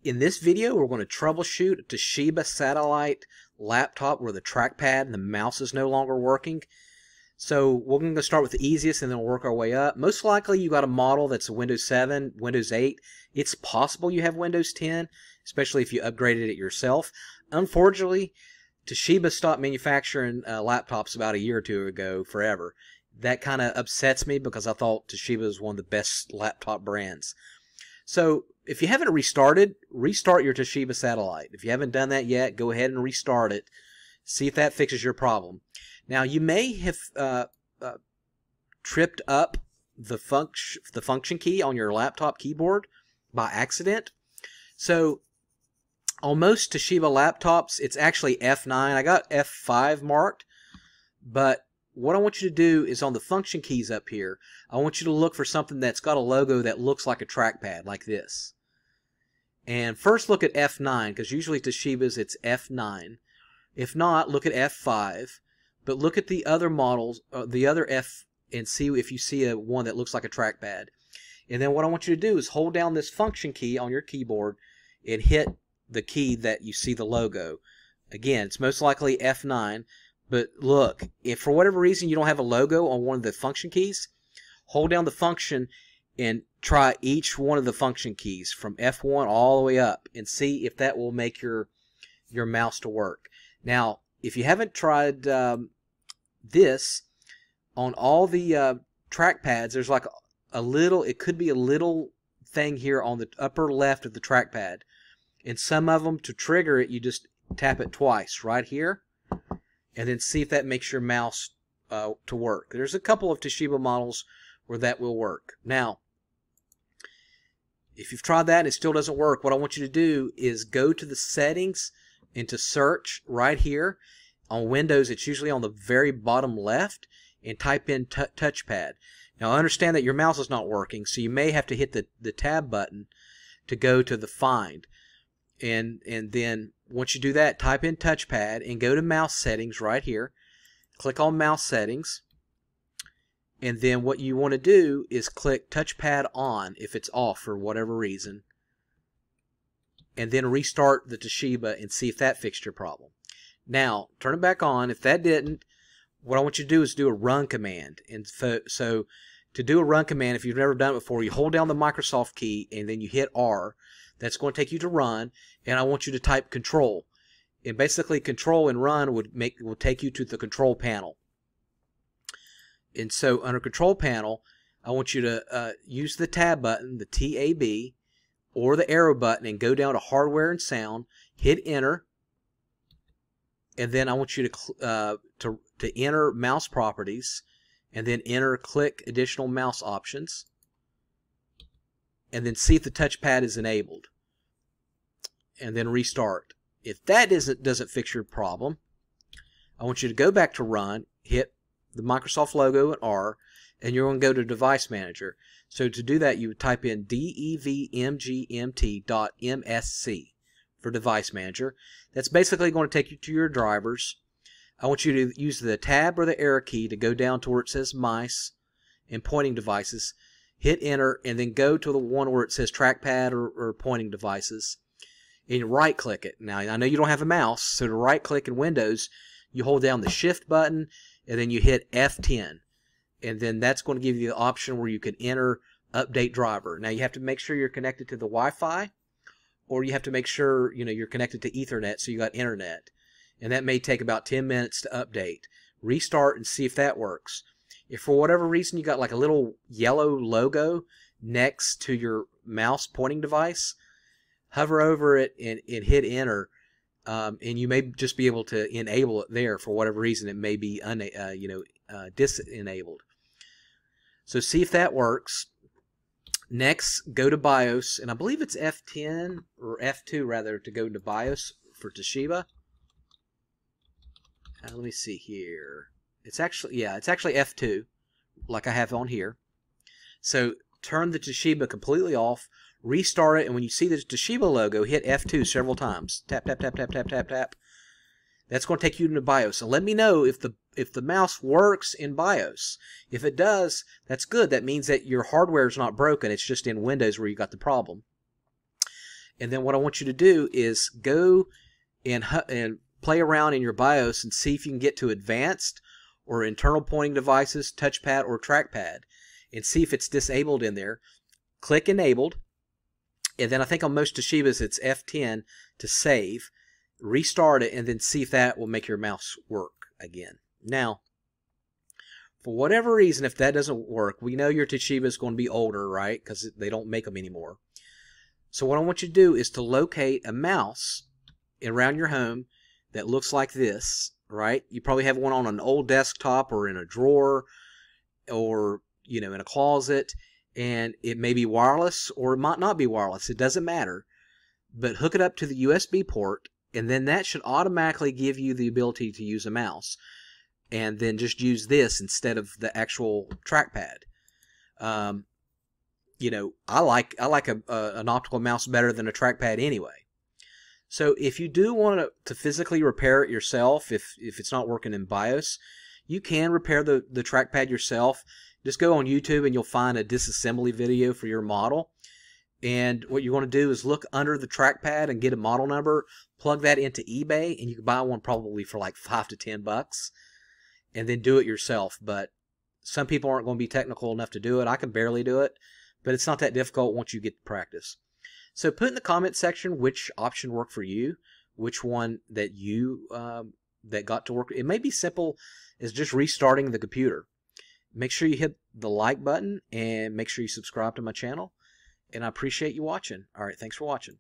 In this video, we're going to troubleshoot a Toshiba satellite laptop where the trackpad and the mouse is no longer working. So we're going to start with the easiest and then we'll work our way up. Most likely you got a model that's a Windows 7, Windows 8. It's possible you have Windows 10, especially if you upgraded it yourself. Unfortunately, Toshiba stopped manufacturing laptops about a year or two ago forever. That kind of upsets me because I thought Toshiba was one of the best laptop brands. So if you haven't restarted, restart your Toshiba satellite. If you haven't done that yet, go ahead and restart it. See if that fixes your problem. Now you may have tripped up the function key on your laptop keyboard by accident. So on most Toshiba laptops, it's actually F9. I got F5 marked, but what I want you to do is on the function keys up here, I want you to look for something that's got a logo that looks like a trackpad, like this. And first look at F9, because usually Toshiba's it's F9. If not, look at F5. But look at the other models, the other F, and see if you see one that looks like a trackpad. And then what I want you to do is hold down this function key on your keyboard and hit the key that you see the logo. Again, it's most likely F9. But look, if for whatever reason you don't have a logo on one of the function keys, hold down the function and try each one of the function keys from F1 all the way up and see if that will make your mouse to work. Now, if you haven't tried this, on all the trackpads, there's like a little, it could be a little thing here on the upper left of the trackpad. And some of them, to trigger it, you just tap it twice right here. And then see if that makes your mouse to work. There's a couple of Toshiba models where that will work. Now, if you've tried that and it still doesn't work, what I want you to do is go to the settings and to search right here. On Windows, it's usually on the very bottom left, and type in TouchPad. Now, I understand that your mouse is not working, so you may have to hit the tab button to go to the Find. And then once you do that, type in TouchPad and go to mouse settings right here. Click on mouse settings. And then what you want to do is click touchpad on if it's off for whatever reason. And then restart the Toshiba and see if that fixed your problem. Now, turn it back on. If that didn't, what I want you to do is do a run command. And so to do a run command, if you've never done it before, you hold down the Microsoft key and then you hit R. That's going to take you to run, and I want you to type control. And basically control and run will take you to the control panel. And so under control panel, I want you to use the tab button, the TAB, or the arrow button, and go down to hardware and sound, hit enter, and then I want you to enter mouse properties, and then click additional mouse options. And then see if the touchpad is enabled. And then restart. If that doesn't fix your problem, I want you to go back to run, hit the Microsoft logo and R, and you're going to go to Device Manager. So to do that, you would type in devmgmt.msc for Device Manager. That's basically going to take you to your drivers. I want you to use the tab or the arrow key to go down to where it says mice and pointing devices. Hit enter, and then go to the one where it says trackpad or pointing devices, and right click it. Now, I know you don't have a mouse, so to right click in Windows, you hold down the shift button and then you hit F10, and then that's going to give you the option where you can enter update driver. Now, you have to make sure you're connected to the Wi-Fi, or you have to make sure you're connected to Ethernet, so you got internet, and that may take about 10 minutes to update. Restart and see if that works. If for whatever reason you got like a little yellow logo next to your mouse pointing device, hover over it and hit enter, and you may just be able to enable it there. For whatever reason, it may be disenabled. So see if that works. Next, go to BIOS, and I believe it's F10 or F2 rather to go to BIOS for Toshiba. Let me see here. It's actually F2, like I have on here. So turn the Toshiba completely off, restart it, and when you see the Toshiba logo, hit F2 several times. Tap, tap, tap, tap, tap, tap, tap. That's going to take you into BIOS. And let me know if the mouse works in BIOS. If it does, that's good. That means that your hardware is not broken. It's just in Windows where you got the problem. And then what I want you to do is go and play around in your BIOS and see if you can get to advanced or internal pointing devices, touchpad or trackpad, and see if it's disabled in there. Click enabled, and then I think on most Toshibas it's F10 to save. Restart it, and then see if that will make your mouse work again. Now, for whatever reason, if that doesn't work, we know your Toshiba is going to be older, right? Because they don't make them anymore. So what I want you to do is to locate a mouse around your home that looks like this, right? You probably have one on an old desktop or in a drawer or, you know, in a closet, and it may be wireless or it might not be wireless. It doesn't matter. But hook it up to the USB port, and then that should automatically give you the ability to use a mouse. And then just use this instead of the actual trackpad. You know, I like an optical mouse better than a trackpad anyway. So if you do want to physically repair it yourself, if it's not working in BIOS, you can repair the trackpad yourself. Just go on YouTube and you'll find a disassembly video for your model. And what you want to do is look under the trackpad and get a model number, plug that into eBay, and you can buy one probably for like $5 to $10. And then do it yourself. But some people aren't going to be technical enough to do it. I can barely do it, but it's not that difficult once you get the practice. So put in the comment section which option worked for you, which one that you that got to work. It may be simple as just restarting the computer. Make sure you hit the like button and make sure you subscribe to my channel. And I appreciate you watching. All right, thanks for watching.